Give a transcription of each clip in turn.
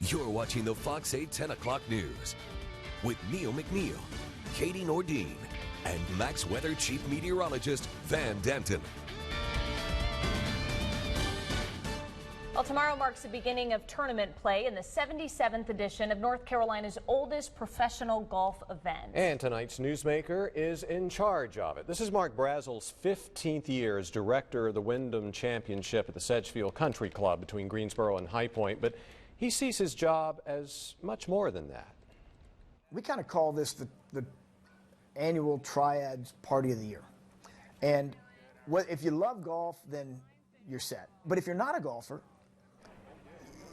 You're watching the Fox 8 10 o'clock news with Neill McNeill, Katie Nordine, and Max Weather Chief Meteorologist Van Denton. Well, tomorrow marks the beginning of tournament play in the 77th edition of North Carolina's oldest professional golf event. And tonight's Newsmaker is in charge of it. This is Mark Brazel's 15th year as director of the Wyndham Championship at the Sedgefield Country Club between Greensboro and High Point, but he sees his job as much more than that. We kind of call this the annual Triads Party of the Year. And if you love golf, then you're set. But if you're not a golfer,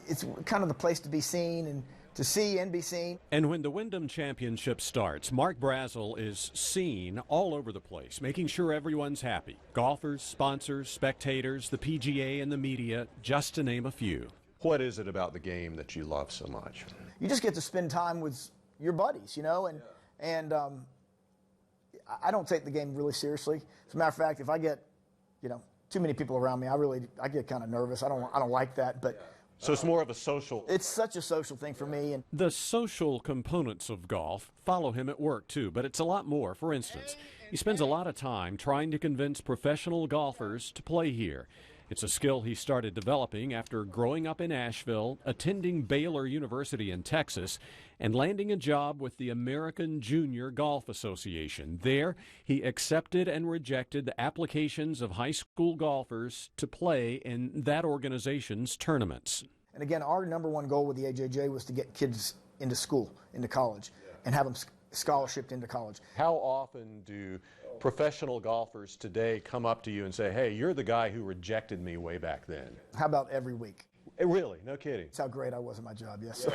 it's kind of the place to be seen and to see and be seen. And when the Wyndham Championship starts, Mark Brazel is seen all over the place, making sure everyone's happy. Golfers, sponsors, spectators, the PGA and the media, just to name a few. What is it about the game that you love so much? You just get to spend time with your buddies, you know, and I don't take the game really seriously. As a matter of fact, if I get, too many people around me, I get kind of nervous. I don't like that, but. So it's more of a social. It's such a social thing for me. And the social components of golf follow him at work too, but it's a lot more. For instance, he spends a lot of time trying to convince professional golfers to play here. It's a skill he started developing after growing up in Asheville, attending Baylor University in Texas, and landing a job with the American Junior Golf Association. There, he accepted and rejected the applications of high school golfers to play in that organization's tournaments. And again, our number one goal with the AJJ was to get kids into school, into college, and have them scholarshiped into college. How often do professional golfers today come up to you and say, hey, you're the guy who rejected me way back then? How about every week? Really? No kidding? That's how great I was at my job, yes.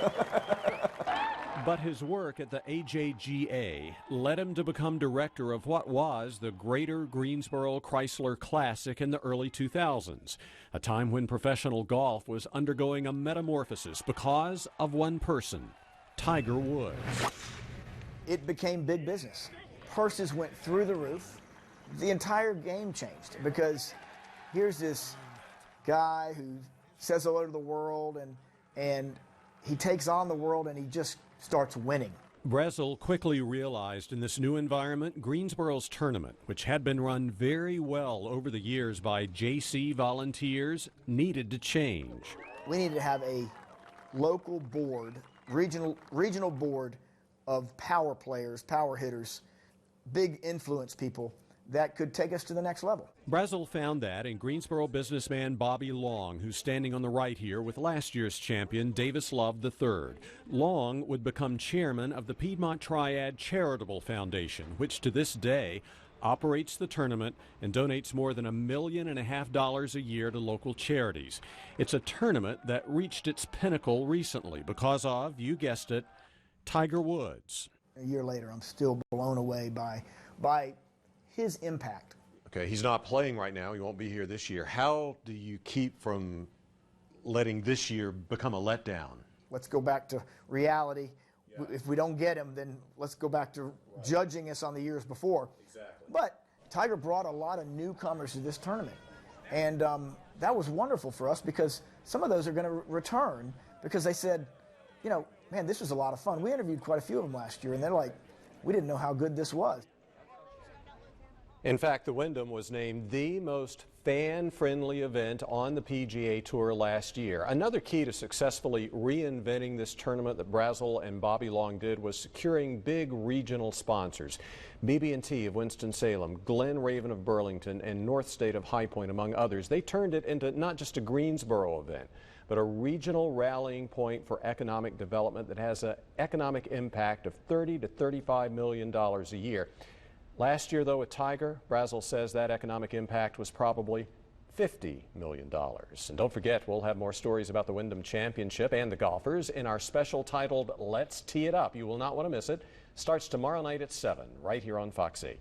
But his work at the AJGA led him to become director of what was the Greater Greensboro Chrysler Classic in the early 2000s, a time when professional golf was undergoing a metamorphosis because of one person, Tiger Woods. It became big business. Purses went through the roof. The entire game changed because here's this guy who says hello to the world and he takes on the world and he just starts winning. Brazel quickly realized in this new environment, Greensboro's tournament, which had been run very well over the years by JC volunteers, needed to change. We needed to have a local board, regional board of power players, power hitters, big influence people that could take us to the next level. Brazel found that in Greensboro businessman Bobby Long, who's standing on the right here with last year's champion Davis Love III. Long would become chairman of the Piedmont Triad Charitable Foundation, which to this day operates the tournament and donates more than $1.5 million a year to local charities. It's a tournament that reached its pinnacle recently because of, you guessed it, Tiger Woods. A year later, I'm still blown away by his impact. Okay, he's not playing right now. He won't be here this year. How do you keep from letting this year become a letdown? Let's go back to reality. Yeah. If we don't get him, then let's go back to judging us on the years before. Exactly. But Tiger brought a lot of newcomers to this tournament. And that was wonderful for us because some of those are going to return because they said, man, this was a lot of fun. We interviewed quite a few of them last year, and they're like, we didn't know how good this was. In fact, the Wyndham was named the most fan-friendly event on the PGA Tour last year. Another key to successfully reinventing this tournament that Brazel and Bobby Long did was securing big regional sponsors. BB&T of Winston-Salem, Glen Raven of Burlington, and North State of High Point, among others. They turned it into not just a Greensboro event, but a regional rallying point for economic development that has an economic impact of $30 to $35 million a year. Last year, though, with Tiger, Brazel says that economic impact was probably $50 million. And don't forget, we'll have more stories about the Wyndham Championship and the golfers in our special titled Let's Tee It Up. You will not want to miss it. Starts tomorrow night at 7, right here on Fox 8.